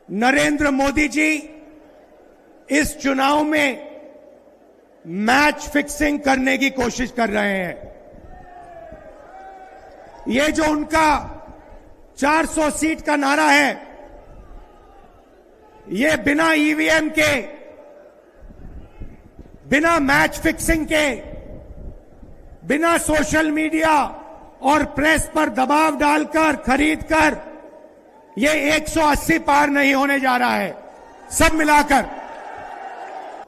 नरेंद्र मोदी जी इस चुनाव में मैच फिक्सिंग करने की कोशिश कर रहे हैं। ये जो उनका 400 सीट का नारा है, ये बिना ईवीएम के, बिना मैच फिक्सिंग के, बिना सोशल मीडिया और प्रेस पर दबाव डालकर खरीदकर ये 180 पार नहीं होने जा रहा है। सब मिलाकर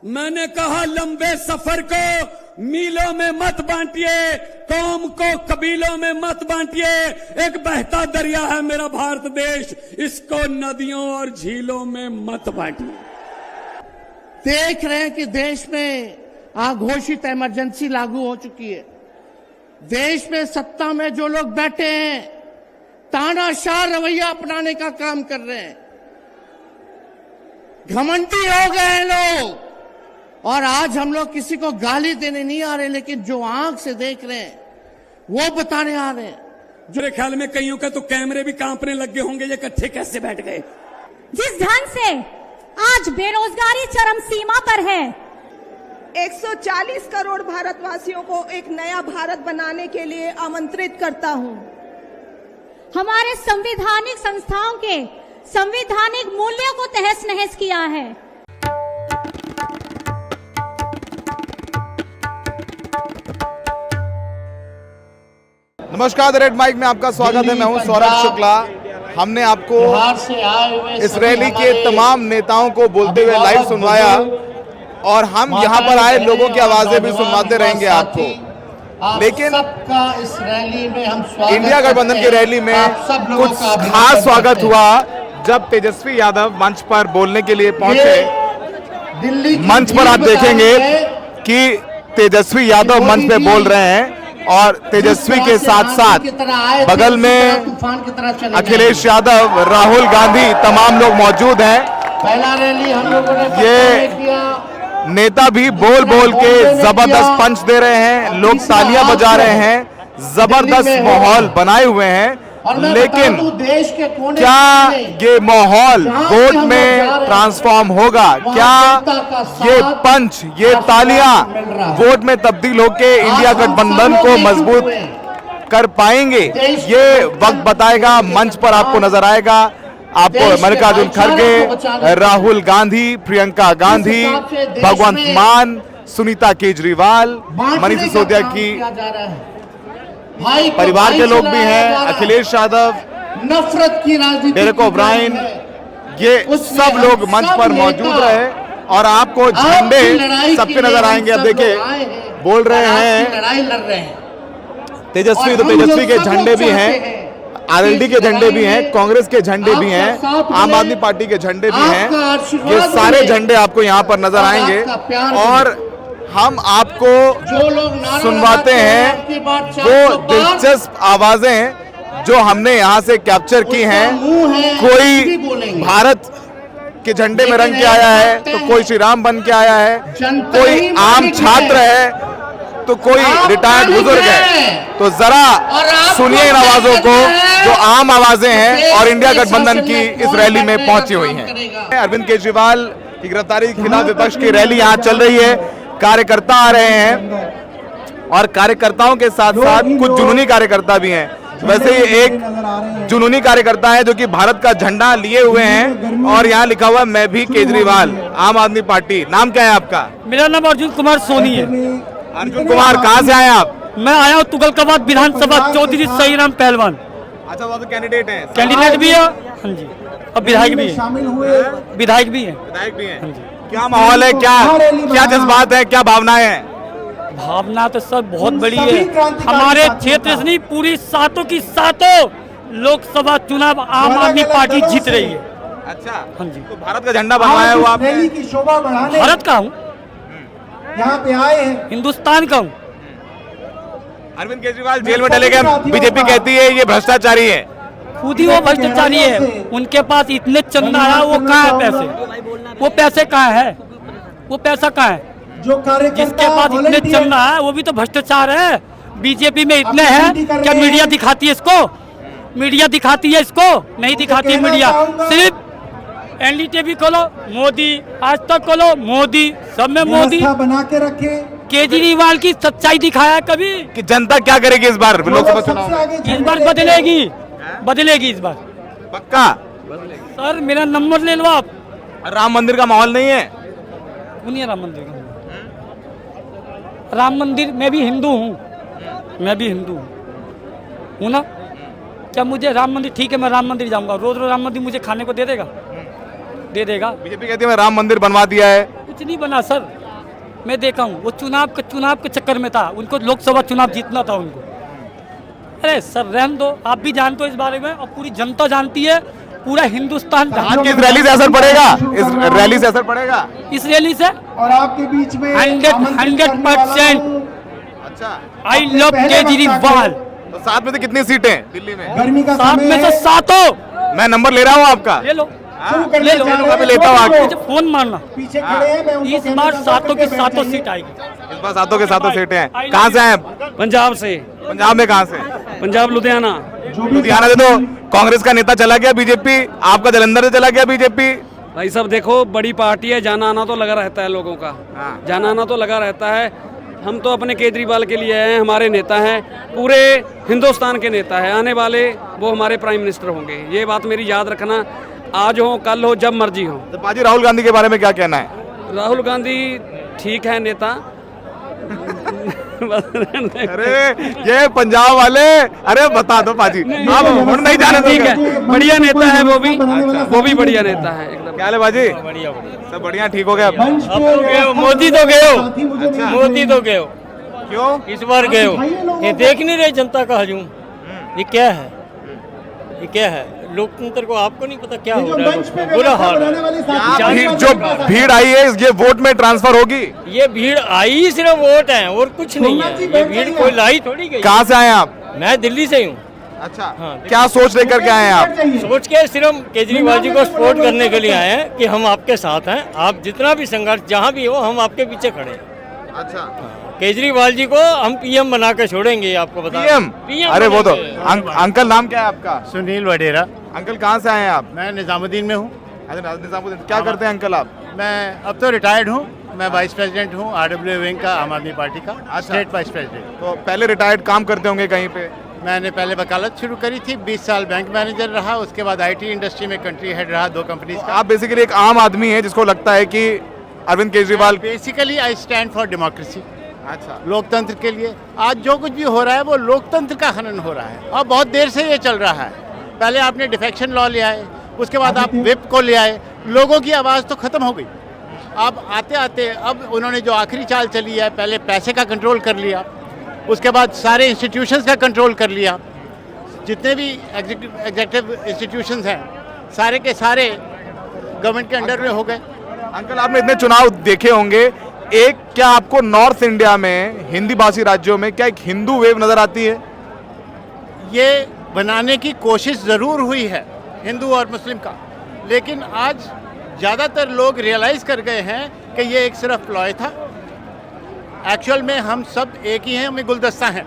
मैंने कहा, लंबे सफर को मीलों में मत बांटिए, कौम को कबीलों में मत बांटिए। एक बहता दरिया है मेरा भारत देश, इसको नदियों और झीलों में मत बांटिए। देख रहे हैं कि देश में अघोषित इमरजेंसी लागू हो चुकी है। देश में सत्ता में जो लोग बैठे हैं तानाशाह रवैया अपनाने का काम कर रहे हैं, घमंडी हो गए हैं लोग। और आज हम लोग किसी को गाली देने नहीं आ रहे, लेकिन जो आंख से देख रहे हैं वो बताने आ रहे हैं। मेरे ख्याल में कईयों का तो कैमरे भी कांपने लग गए होंगे, ये इकट्ठे कैसे बैठ गए। जिस ढंग से आज बेरोजगारी चरम सीमा पर है, 140 करोड़ भारतवासियों को एक नया भारत बनाने के लिए आमंत्रित करता हूं। हमारे संवैधानिक संस्थाओं के संवैधानिक मूल्यों को तहस नहस किया है। नमस्कार, द रेड माइक में आपका स्वागत है। मैं हूं सौरभ शुक्ला। हमने आपको इस रैली के तमाम नेताओं को बोलते हुए लाइव सुनवाया और हम यहां पर आए लोगों की आवाजें भी सुनवाते रहेंगे आपको। लेकिन इस रैली में हम इंडिया गठबंधन की रैली में कुछ खास स्वागत हुआ जब तेजस्वी यादव मंच पर बोलने के लिए पहुंचे। मंच पर आप देखेंगे कि तेजस्वी यादव मंच पे बोल रहे हैं और तेजस्वी के साथ साथ बगल में अखिलेश यादव, राहुल गांधी, तमाम लोग मौजूद हैं। पहला रैली हम लोगों ने ये नेता भी बोल बोल के जबरदस्त पंच दे रहे हैं, लोग तालियां बजा रहे हैं, जबरदस्त माहौल बनाए हुए हैं। लेकिन क्या ये माहौल वोट में ट्रांसफॉर्म होगा? क्या ये पंच, ये तालियां वोट में तब्दील होकर इंडिया गठबंधन को मजबूत कर पाएंगे? ये वक्त बताएगा। मंच पर आपको नजर आएगा, आपको मल्लिकार्जुन खड़गे, राहुल गांधी, प्रियंका गांधी, भगवंत मान, सुनीता केजरीवाल, मनीष सिसोदिया की परिवार के लोग भी हैं, अखिलेश यादव, नफरत की राजनीति, डेरेक ओब्रायन, ये सब लोग मंच पर मौजूद रहे और आपको झंडे सबके नजर आएंगे। अब देखिए बोल रहे हैं तेजस्वी, तो तेजस्वी के झंडे भी हैं, आरएलडी के झंडे भी हैं, कांग्रेस के झंडे भी हैं, आम आदमी पार्टी के झंडे भी हैं। ये सारे झंडे आपको यहाँ पर नजर आएंगे और हम आपको सुनवाते हैं वो दिलचस्प आवाजें जो हमने यहाँ से कैप्चर की हैं। कोई भारत के झंडे में रंग के आया है, तो कोई श्री राम बन के आया है, कोई आम छात्र है, तो कोई रिटायर्ड बुजुर्ग है। तो जरा सुनिए इन आवाजों को जो आम आवाजें हैं और इंडिया गठबंधन की इस रैली में पहुंची हुई हैं। अरविंद केजरीवाल की गिरफ्तारी के खिलाफ विपक्ष की रैली यहाँ चल रही है, कार्यकर्ता आ रहे हैं और कार्यकर्ताओं के साथ साथ कुछ जुनूनी कार्यकर्ता भी हैं। वैसे ही एक जुनूनी कार्यकर्ता है जो कि भारत का झंडा लिए हुए हैं और यहाँ लिखा हुआ मैं भी केजरीवाल, आम आदमी पार्टी। नाम क्या है आपका? मेरा नाम अर्जुन कुमार सोनी है। अर्जुन कुमार, कहाँ से आए आप? मैं आया हूँ तुगलकाबाद विधानसभा, चौधरी सहीराम पहलवान। अच्छा, वो तो कैंडिडेट है? कैंडिडेट भी है, हाँ जी, और विधायक भी है। विधायक भी है। विधायक भी है। क्या माहौल है, क्या जज्बात है, क्या भावनाएं हैं? भावना तो सब बहुत बड़ी है। हमारे क्षेत्र से नहीं, पूरी सातों की सातों लोकसभा चुनाव आम आदमी पार्टी जीत रही है। अच्छा, हाँ जी। तो भारत का झंडा बनवाया हुआ आपने? भारत का हूँ, यहाँ पे आए हैं, हिंदुस्तान का हूँ। अरविंद केजरीवाल जेल में डले गए, बीजेपी कहती है ये भ्रष्टाचारी है। खुद ही वो भ्रष्टाचारी है। उनके पास इतने चंदा आया, वो कहाँ है पैसे? वो पैसे कहाँ है? वो पैसा कहाँ है? जिसके पास इतने चंदा है वो भी तो भ्रष्टाचार है। बीजेपी में इतने हैं, क्या मीडिया दिखाती है इसको? मीडिया दिखाती है इसको? नहीं दिखाती है मीडिया। सिर्फ एनडीटीवी खोलो मोदी, आज तक खोलो मोदी, सब में मोदी। बना के रखे। केजरीवाल की सच्चाई दिखाया है कभी? कि जनता क्या करेगी इस बार लोकसभा चुनाव में? इस बार बदलेगी, बदलेगी इस बार पक्का? सर मेरा नंबर ले लो आप। राम मंदिर का माहौल नहीं है? क्यों नहीं है राम मंदिर का? राम मंदिर, मैं भी हिंदू हूँ, मैं भी हिंदू हूँ ना। क्या मुझे राम मंदिर, ठीक है मैं राम मंदिर जाऊंगा, रोज रोज राम मंदिर मुझे खाने को दे देगा? दे देगा? बीजेपी कहती है मैं राम मंदिर बनवा दिया है। कुछ नहीं बना सर, मैं देखा हूँ। वो चुनाव के चक्कर में था, उनको लोकसभा चुनाव जीतना था उनको। अरे सर रहने दो, आप भी जानते हो इस बारे में और पूरी जनता जानती है, पूरा हिंदुस्तान आज की इस रैली से असर पड़ेगा? इस रैली से असर पड़ेगा? इस रैली से और आपके बीच में 100% अच्छा, आई लव केजरीवाल। तो 7 में से कितनी सीटें दिल्ली में? गर्मी का 7 में से 7। मैं नंबर ले रहा हूँ आपका, ले लो, हाँ? ले लो, मैं लेता हूँ आगे। मुझे फोन मारना। पीछे खड़े हैं, मैं उनको इस कहना बार चाहता हूं 7 की कि 7 बैठ सीट आएगी। इस बार 7 के 7 सीटें हैं। कहाँ से आए? पंजाब से। पंजाब में कहाँ से? पंजाब लुधियाना। लुधियाना से। तो कांग्रेस का नेता चला गया बीजेपी, आपका जलंधर से चला गया बीजेपी। भाई सब देखो, बड़ी पार्टी है, जाना आना तो लगा रहता है लोगों का, हाँ। जाना आना तो लगा रहता है। हम तो अपने केजरीवाल के लिए हैं, हमारे नेता हैं, पूरे हिंदुस्तान के नेता हैं, आने वाले वो हमारे प्राइम मिनिस्टर होंगे, ये बात मेरी याद रखना। आज हो कल हो जब मर्जी हो। तो बाजी राहुल गांधी के बारे में क्या कहना है? राहुल गांधी ठीक है नेता। अरे ये पंजाब वाले, अरे बता दो पाजी, आप हम नहीं जाने ठीक है, बढ़िया नेता है वो भी, अच्छा। वो भी बढ़िया नेता है एकदम। क्या है बाजी? सब बढ़िया, ठीक हो गया? मोदी तो गए हो, अच्छा। मोदी तो गए हो, क्यों? इस बार गए हो, ये देख नहीं रहे जनता का हजूम? ये क्या है, ये क्या है? लोकतंत्र को आपको नहीं पता क्या हो रहा है? बुरा हाल है। जो भीड़ आई है ये वोट में ट्रांसफर होगी? ये भीड़ आई सिर्फ वोट है और कुछ नहीं है, ये भीड़ कोई लाई थोड़ी गई। कहाँ से आए आप? मैं दिल्ली से हूँ। अच्छा, क्या सोच लेकर के आए हैं आप? सोच के सिर्फ केजरीवाल जी को सपोर्ट करने के लिए आए हैं कि हम आपके साथ हैं, आप जितना भी संघर्ष जहाँ भी हो हम आपके पीछे खड़े हैं। अच्छा, केजरीवाल जी को हम पीएम बना के छोड़ेंगे, आपको बता। पीएम? अरे वो तो अंकल, नाम क्या है आपका? सुनील वडेरा। अंकल कहाँ से आए हैं आप? मैं निजामुद्दीन में हूँ। अच्छा, निजामुद्दीन। क्या करते हैं अंकल आप? मैं अब तो रिटायर्ड हूँ, मैं वाइस प्रेसिडेंट हूँ आरडब्ल्यू विंग का, आम आदमी पार्टी का स्टेट वाइस प्रेसिडेंट। तो पहले रिटायर्ड काम करते होंगे कहीं पे? मैंने पहले वकालत शुरू करी थी, 20 साल बैंक मैनेजर रहा, उसके बाद आईटी इंडस्ट्री में कंट्री हेड रहा 2 कंपनीज का। आप बेसिकली एक आम आदमी है जिसको लगता है कि Arvind Kejriwal. Basically I stand for democracy. अच्छा, लोकतंत्र के लिए। आज जो कुछ भी हो रहा है वो लोकतंत्र का हनन हो रहा है और बहुत देर से ये चल रहा है। पहले आपने डिफेक्शन लॉ ले आए, उसके बाद आप विप को ले आए, लोगों की आवाज़ तो खत्म हो गई। अब आते आते अब उन्होंने जो आखिरी चाल चली है, पहले पैसे का कंट्रोल कर लिया, उसके बाद सारे इंस्टीट्यूशंस का कंट्रोल कर लिया, जितने भी एग्जीक्यूटिव इंस्टीट्यूशंस हैं सारे के सारे गवर्नमेंट के अंडर में हो गए। अंकल आपने इतने चुनाव देखे होंगे, एक क्या आपको नॉर्थ इंडिया में हिंदी भाषी राज्यों में क्या एक हिंदू वेव नजर आती है? ये बनाने की कोशिश ज़रूर हुई है हिंदू और मुस्लिम का, लेकिन आज ज़्यादातर लोग रियलाइज़ कर गए हैं कि ये एक सिर्फ प्लॉय था। एक्चुअल में हम सब एक ही हैं, हमें गुलदस्ता हैं।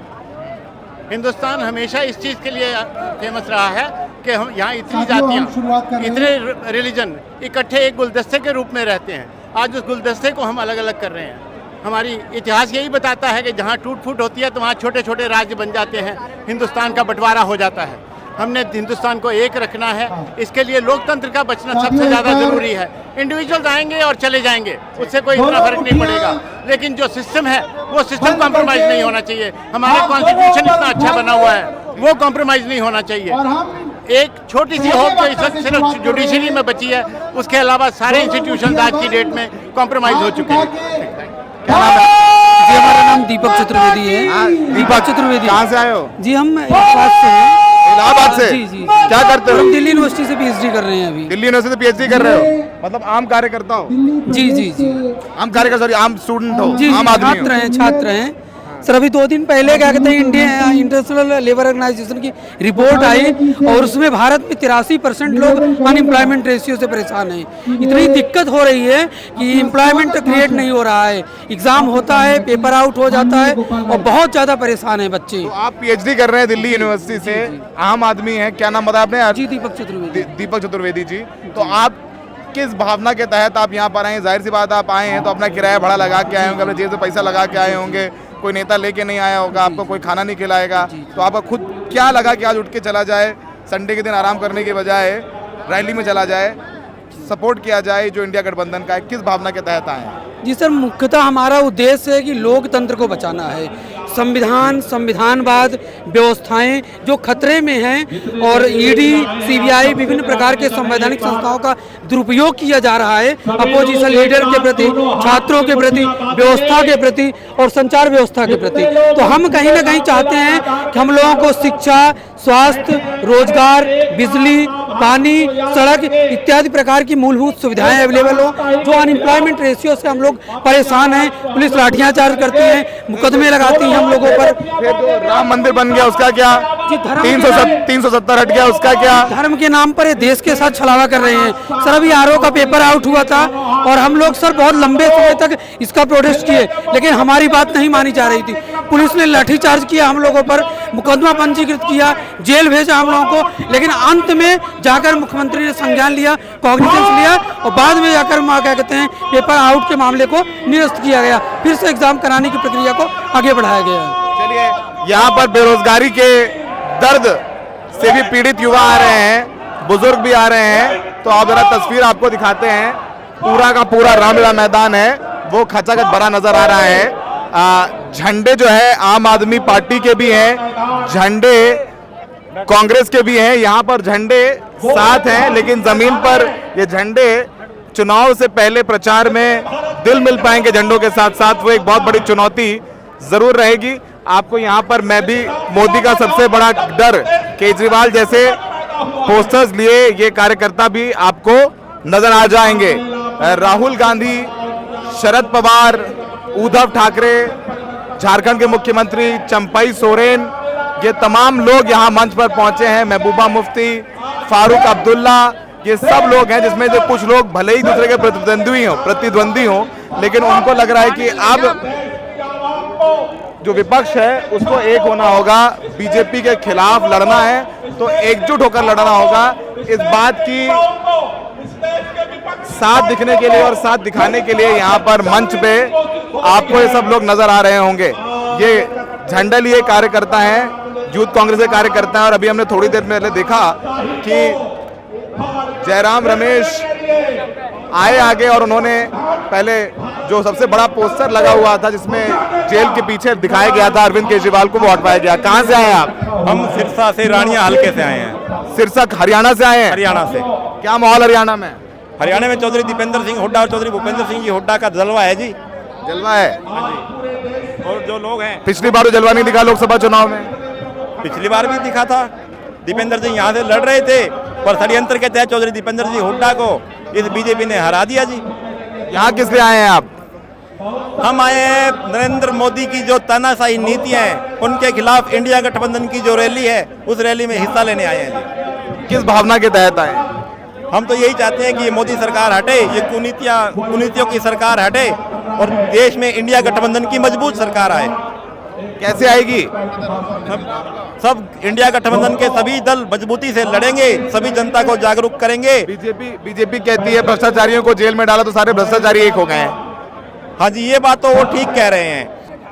हिंदुस्तान हमेशा इस चीज़ के लिए फेमस रहा है कि हम यहाँ इतनी जातियाँ, इतने रिलीजन इकट्ठे एक गुलदस्ते के रूप में रहते हैं। आज उस गुलदस्ते को हम अलग अलग कर रहे हैं। हमारी इतिहास यही बताता है कि जहाँ टूट फूट होती है तो वहाँ छोटे छोटे राज्य बन जाते हैं, हिंदुस्तान का बंटवारा हो जाता है। हमने हिंदुस्तान को एक रखना है, इसके लिए लोकतंत्र का बचना सबसे ज़्यादा ज़रूरी है। इंडिविजुअल्स आएंगे और चले जाएंगे, उससे कोई इतना फर्क नहीं पड़ेगा, लेकिन जो सिस्टम है वो सिस्टम कॉम्प्रोमाइज़ नहीं होना चाहिए। हमारे कॉन्स्टिट्यूशन इतना अच्छा बना हुआ है, वो कॉम्प्रोमाइज़ नहीं होना चाहिए। एक छोटी सी होप तो इस वक्त सिर्फ जुडिशरी में बची है, उसके अलावा सारे इंस्टीट्यूशन आज की डेट में कॉम्प्रोमाइज़ हो चुके हैं। क्या नाम है? जी हमारा नाम दीपक चतुर्वेदी है। दीपक चतुर्वेदी। कहाँ से आए हो? जी हम इलाहाबाद से हैं। इलाहाबाद से? जी जी। क्या करते हो? हम दिल्ली यूनिवर्सिटी से पीएचडी कर रहे हैं अभी। दिल्ली यूनिवर्सिटी से पीएचडी कर रहे हो? मतलब आम कार्यकर्ता हो? जी जी जी। आम कार्यकर्ता, सॉरी आम स्टूडेंट हो? जी आम आदमी हो? छात्र हैं सर। अभी 2 दिन पहले क्या कहते हैं इंटरनेशनल लेबर ऑर्गेनाइजेशन की रिपोर्ट आई और उसमें भारत में 83% लोग अनएम्प्लॉयमेंट रेशियो से परेशान हैं। इतनी दिक्कत हो रही है कि एम्प्लॉयमेंट क्रिएट नहीं हो रहा है, एग्जाम होता है पेपर आउट हो जाता है और बहुत ज़्यादा परेशान है बच्चे। तो आप पीएचडी कर रहे हैं दिल्ली यूनिवर्सिटी से, आम आदमी है, क्या नाम बताया आपने? जी दीपक चतुर्वेदी। दीपक चतुर्वेदी जी। तो आप किस भावना के तहत आप यहाँ पर आए हैं? जाहिर सी बात आप आए हैं तो अपना किराया भाड़ा लगा के आए होंगे, अपने जेब से पैसा लगा के आए होंगे, कोई नेता लेके नहीं आया होगा, आपको कोई खाना नहीं खिलाएगा, तो आपका खुद क्या लगा कि आज उठ के चला जाए, संडे के दिन आराम करने के बजाय रैली में चला जाए, सपोर्ट किया जाए जो इंडिया गठबंधन का है? किस भावना के तहत आए हैं? जी सर, मुख्यतः हमारा उद्देश्य है कि लोकतंत्र को बचाना है। संविधानवाद व्यवस्थाएं जो खतरे में हैं और ईडी, सीबीआई, विभिन्न प्रकार के संवैधानिक संस्थाओं का दुरुपयोग किया जा रहा है अपोजिशन लीडर के प्रति, छात्रों के प्रति, व्यवस्था के प्रति और संचार व्यवस्था के प्रति। तो हम कहीं ना कहीं चाहते हैं कि हम लोगों को शिक्षा, स्वास्थ्य, रोजगार, बिजली, पानी, सड़क इत्यादि प्रकार की मूलभूत सुविधाएं अवेलेबल हो। जो अनएम्प्लॉयमेंट रेशियो से हम लोग परेशान हैं, पुलिस लाठियाचार्ज करती है, मुकदमे लगाती है हम लोगों पर। फिर जो राम मंदिर बन गया उसका क्या? 370 हट गया उसका क्या? धर्म के नाम पर ये देश के साथ छलावा कर रहे हैं सर। अभी आरओ का पेपर आउट हुआ था और हम लोग सर बहुत लंबे समय तक इसका प्रोटेस्ट किए, लेकिन हमारी बात नहीं मानी जा रही थी। पुलिस ने लाठीचार्ज किया हम लोगों पर, मुकदमा पंजीकृत किया, जेल भेजा हम लोगों को, लेकिन अंत में जाकर मुख्यमंत्री ने संज्ञान लिया, कॉग्निजेंस लिया और बाद में जाकर क्या कहते हैं पेपर आउट के मामले को निरस्त किया गया। फिर से एग्जाम कराने की प्रक्रिया को आगे बढ़ाया गया है। चलिए, यहाँ पर बेरोजगारी के दर्द से भी पीड़ित युवा आ रहे हैं, बुजुर्ग भी आ रहे हैं, तो आप जरा तस्वीर आपको दिखाते हैं। पूरा का पूरा रामलीला मैदान है वो खचाखच भरा नजर आ रहा है। झंडे जो है आम आदमी पार्टी के भी हैं, झंडे कांग्रेस के भी हैं, यहाँ पर झंडे साथ हैं, लेकिन जमीन पर ये झंडे चुनाव से पहले प्रचार में दिल मिल पाएंगे झंडों के साथ साथ, वो एक बहुत बड़ी चुनौती जरूर रहेगी। आपको यहाँ पर मैं भी मोदी का सबसे बड़ा डर, केजरीवाल जैसे पोस्टर्स लिए ये कार्यकर्ता भी आपको नजर आ जाएंगे। राहुल गांधी, शरद पवार, उद्धव ठाकरे, झारखंड के मुख्यमंत्री चंपई सोरेन, ये तमाम लोग यहाँ मंच पर पहुंचे हैं। महबूबा मुफ्ती, फारूक अब्दुल्ला, ये सब लोग हैं, जिसमें से कुछ लोग भले ही दूसरे के प्रतिद्वंदी हो, लेकिन उनको लग रहा है कि अब जो विपक्ष है उसको एक होना होगा, बीजेपी के खिलाफ लड़ना है तो एकजुट होकर लड़ना होगा। इस बात की साथ दिखने के लिए और साथ दिखाने के लिए यहाँ पर मंच पे आपको ये सब लोग नजर आ रहे होंगे। ये झंडा लिए कार्यकर्ता हैं, यूथ कांग्रेस के कार्यकर्ता हैं, और अभी हमने थोड़ी देर पहले देखा कि जयराम रमेश आए आगे और उन्होंने पहले जो सबसे बड़ा पोस्टर लगा हुआ था जिसमें जेल के पीछे दिखाया गया था अरविंद केजरीवाल को, वो हटवाया गया। कहाँ से आए हैं आप? हम सिरसा से, रानिया हल्के से आए हैं। सिरसा हरियाणा से आए हैं? हरियाणा से। क्या माहौल हरियाणा में? हरियाणा में चौधरी दीपेंद्र सिंह हुड्डा और चौधरी भूपेंद्र सिंह जी हुड्डा का जलवा है जी। जलवा है? और जो लोग हैं, पिछली बार तो जलवा नहीं दिखा लोकसभा चुनाव में? पिछली बार भी दिखा था। दीपेंद्र सिंह यहाँ से लड़ रहे थे पर षड्यंत्र के तहत चौधरी दीपेंद्र सिंह हुड्डा को इस बीजेपी ने हरा दिया जी। यहाँ किस लिए आए हैं आप? हम आए हैं नरेंद्र मोदी की जो तानाशाही नीतियां हैं उनके खिलाफ इंडिया गठबंधन की जो रैली है उस रैली में हिस्सा लेने आए हैं जी। किस भावना के तहत आए? हम तो यही चाहते हैं कि ये मोदी सरकार हटे, ये कुनीतियों की सरकार हटे और देश में इंडिया गठबंधन की मजबूत सरकार आए। कैसे आएगी? सब इंडिया गठबंधन के सभी दल मजबूती से लड़ेंगे, सभी जनता को जागरूक करेंगे। बीजेपी कहती है भ्रष्टाचारियों को जेल में डाला तो सारे भ्रष्टाचारी एक हो गए हैं। हाँ जी, ये बात तो वो ठीक कह रहे हैं।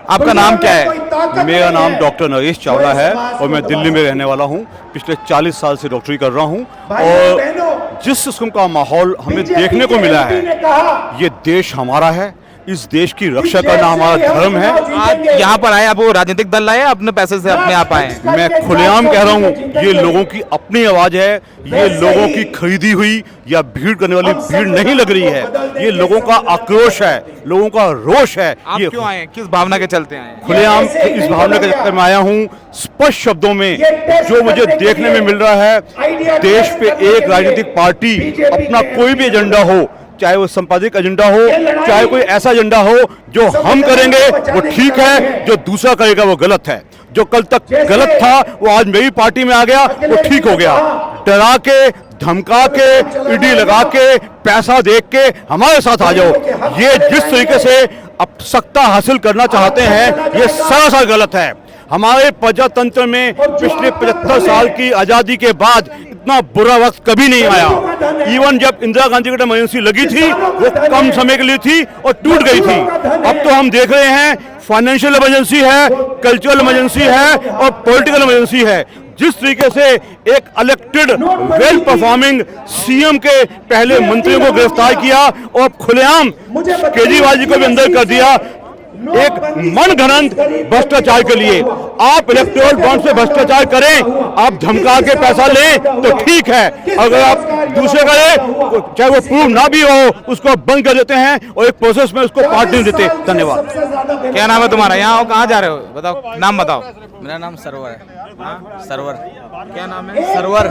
आपका नाम क्या है? मेरा नाम डॉक्टर नरेश चावला है और मैं दिल्ली में रहने वाला हूँ। पिछले 40 साल से डॉक्टरी कर रहा हूँ और जिस किस्म का माहौल हमें देखने को मिला है, ये देश हमारा है, इस देश की रक्षा करना हमारा धर्म है। आज यहाँ पर आए, आप वो राजनीतिक दल लाए अपने पैसे से अपने आप आए? मैं खुलेआम कह रहा हूँ, ये लोगों की अपनी आवाज है, ये लोगों की खरीदी हुई या भीड़ करने वाली भीड़ नहीं लग रही है, ये लोगों का आक्रोश है, लोगों का रोष है। आप क्यों आए? किस भावना के चलते आए? खुलेआम इस भावना के चक्कर में आया हूँ। स्पष्ट शब्दों में जो मुझे देखने में मिल रहा है, देश पे एक राजनीतिक पार्टी अपना कोई भी एजेंडा हो, चाहे वो संपादिक एजेंडा हो, चाहे कोई ऐसा एजेंडा हो, जो हम करेंगे वो ठीक है, जो दूसरा करेगा वो गलत है। जो कल तक गलत था वो आज मेरी पार्टी में आ गया, वो ठीक हो गया। डरा के, धमका के, ईडी लगा के, पैसा देख के हमारे साथ आ जाओ, ये जिस तरीके से अब सत्ता हासिल करना चाहते हैं ये सरासर गलत है। हमारे प्रजातंत्र में पिछले 75 साल की आजादी के बाद इतना बुरा वक्त कभी नहीं आया। इवन जब इंदिरा गांधी की इमरजेंसी लगी थी वो कम समय के लिए थी और टूट गई थी। अब तो हम देख रहे हैं फाइनेंशियल इमरजेंसी है, कल्चरल इमरजेंसी है और पॉलिटिकल इमरजेंसी है। जिस तरीके से एक इलेक्टेड वेल परफॉर्मिंग सीएम के पहले मंत्रियों को गिरफ्तार किया और खुलेआम केजरीवाल जी को भी अंदर कर दिया एक मनगढ़ंत भ्रष्टाचार के लिए। आप इलेक्टोरल बॉन्ड से भ्रष्टाचार करें, आप धमका के पैसा लें तो ठीक है, अगर आप दूसरे करें चाहे वो प्रूव ना भी हो उसको बंद कर देते हैं और एक प्रोसेस में उसको पार्ट नहीं देते। धन्यवाद। क्या नाम है तुम्हारा? यहाँ हो, कहाँ जा रहे हो? बताओ, नाम बताओ। मेरा नाम सरवर है। सरवर। क्या नाम है? सरवर।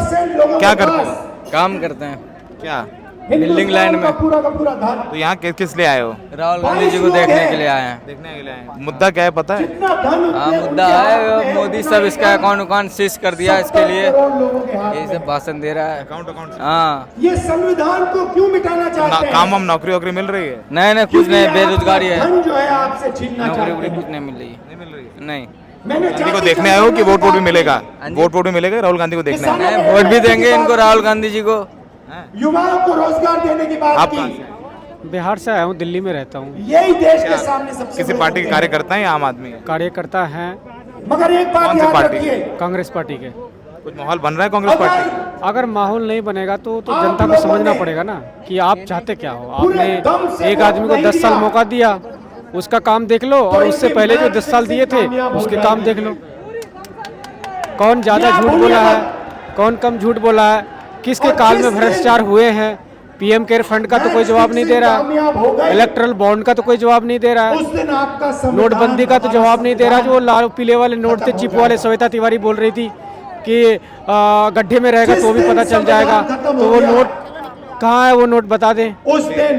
क्या करते हो? काम करते हैं। क्या? बिल्डिंग लाइन में। तो यहाँ किस लिए आए हो? राहुल गांधी जी को देखने के लिए आए हैं। देखने के लिए आए हैं। मुद्दा क्या है पता है? हाँ, मुद्दा है मोदी सब इसका अकाउंट सीज कर दिया, इसके लिए ये सब भाषण दे रहा है। अकाउंट हाँ, ये संविधान को क्यों मिटाना चाहते हैं? काम नौकरी वोकरी मिल रही है? नहीं कुछ नहीं, बेरोजगारी है। जो है आपसे छीनना नौकरी चाहते हैं। कुछ नहीं मिल रही। नहीं मिल रही। नहीं। गांधी को देखने आए हो कि वोट भी मिलेगा? वोट भी मिलेगा, राहुल गांधी को देखने आए हो? वोट भी देंगे इनको, राहुल गांधी जी को। युवाओं को रोजगार देने की बात आप की। कहाँ से? बिहार से आया हूँ, दिल्ली में रहता हूँ। यही देश के सामने सबसे किसी पार्टी के कार्यकर्ता है या आम आदमी? कार्यकर्ता हैं मगर एक बात कौन सी याद पार्टी? रखिए, कांग्रेस पार्टी के। कुछ माहौल बन रहा है कांग्रेस पार्टी? अगर माहौल नहीं बनेगा तो जनता को समझना पड़ेगा ना कि आप चाहते क्या हो। आपने एक आदमी को 10 साल मौका दिया, उसका काम देख लो, और उससे पहले जो 10 साल दिए थे उसके काम देख लो। कौन ज्यादा झूठ बोला है, कौन कम झूठ बोला है, किसके काल में भ्रष्टाचार हुए हैं। पीएम केयर फंड का तो कोई जवाब नहीं दे रहा, इलेक्ट्रल बॉन्ड का तो कोई जवाब नहीं दे रहा है, नोटबंदी का तो जवाब नहीं दे रहा। जो लाल पीले वाले नोट थे, चिप वाले, श्वेता तिवारी बोल रही थी कि गड्ढे में रहेगा तो भी पता चल जाएगा। तो वो नोट कहाँ है, वो नोट बता दें उस दिन।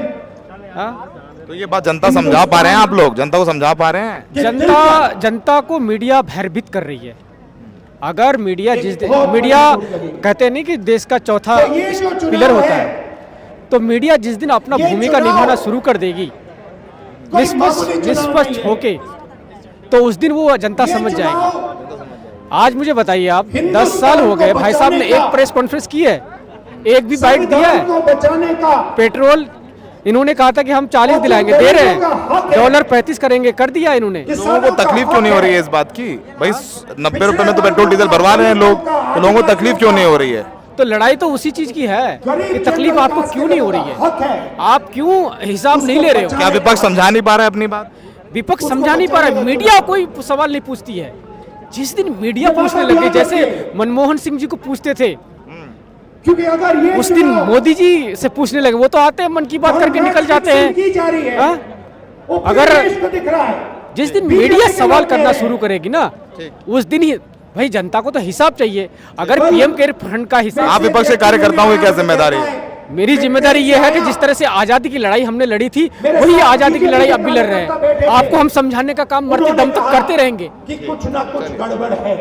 तो ये बात जनता समझा पा रहे हैं? आप लोग जनता को समझा पा रहे हैं? जनता को मीडिया भयभीत कर रही है। अगर मीडिया मीडिया कहते नहीं कि देश का चौथा पिलर होता है, तो मीडिया जिस दिन अपना भूमिका निभाना शुरू कर देगी निष्पक्ष होके, तो उस दिन वो जनता समझ जाएगी। आज मुझे बताइए आप, 10 साल हो गए भाई साहब ने एक प्रेस कॉन्फ्रेंस की है, एक भी बाइट दिया है? पेट्रोल इन्होंने कहा था कि हम 40 दिलाएंगे, दे रहे हैं। डॉलर 35 करेंगे, कर दिया इन्होंने। लोगों को तकलीफ क्यों नहीं हो रही है इस बात की? भाई 90 रुपए में तो पेट्रोल डीजल भरवा रहे हैं लोग, तो लोगों को तकलीफ क्यों नहीं हो रही है? तो लड़ाई तो उसी चीज की है कि तकलीफ आपको क्यों नहीं हो रही है, आप क्यों हिसाब नहीं ले रहे हो। क्या विपक्ष समझा नहीं पा रहा है अपनी बात? विपक्ष समझा नहीं पा रहा है, मीडिया कोई सवाल नहीं पूछती है। जिस दिन मीडिया पूछने लगे, जैसे मनमोहन सिंह जी को पूछते थे, क्योंकि अगर ये उस दिन मोदी जी से पूछने लगे। वो तो आते हैं, मन की बात करके निकल जाते हैं। अगर जिस दिन मीडिया सवाल करना शुरू करेगी ना, उस दिन ही भाई जनता को तो हिसाब चाहिए। अगर पीएम केयर फंड का हिसाब, आप विपक्ष के कार्यकर्ताओं की क्या जिम्मेदारी है? मेरी जिम्मेदारी ये है कि जिस तरह से आजादी की लड़ाई हमने लड़ी थी, वही आजादी की लड़ाई अब भी लड़ रहे हैं। आपको हम समझाने का काम मरते दम तक करते रहेंगे कि कुछ ना कुछ गड़बड़ है।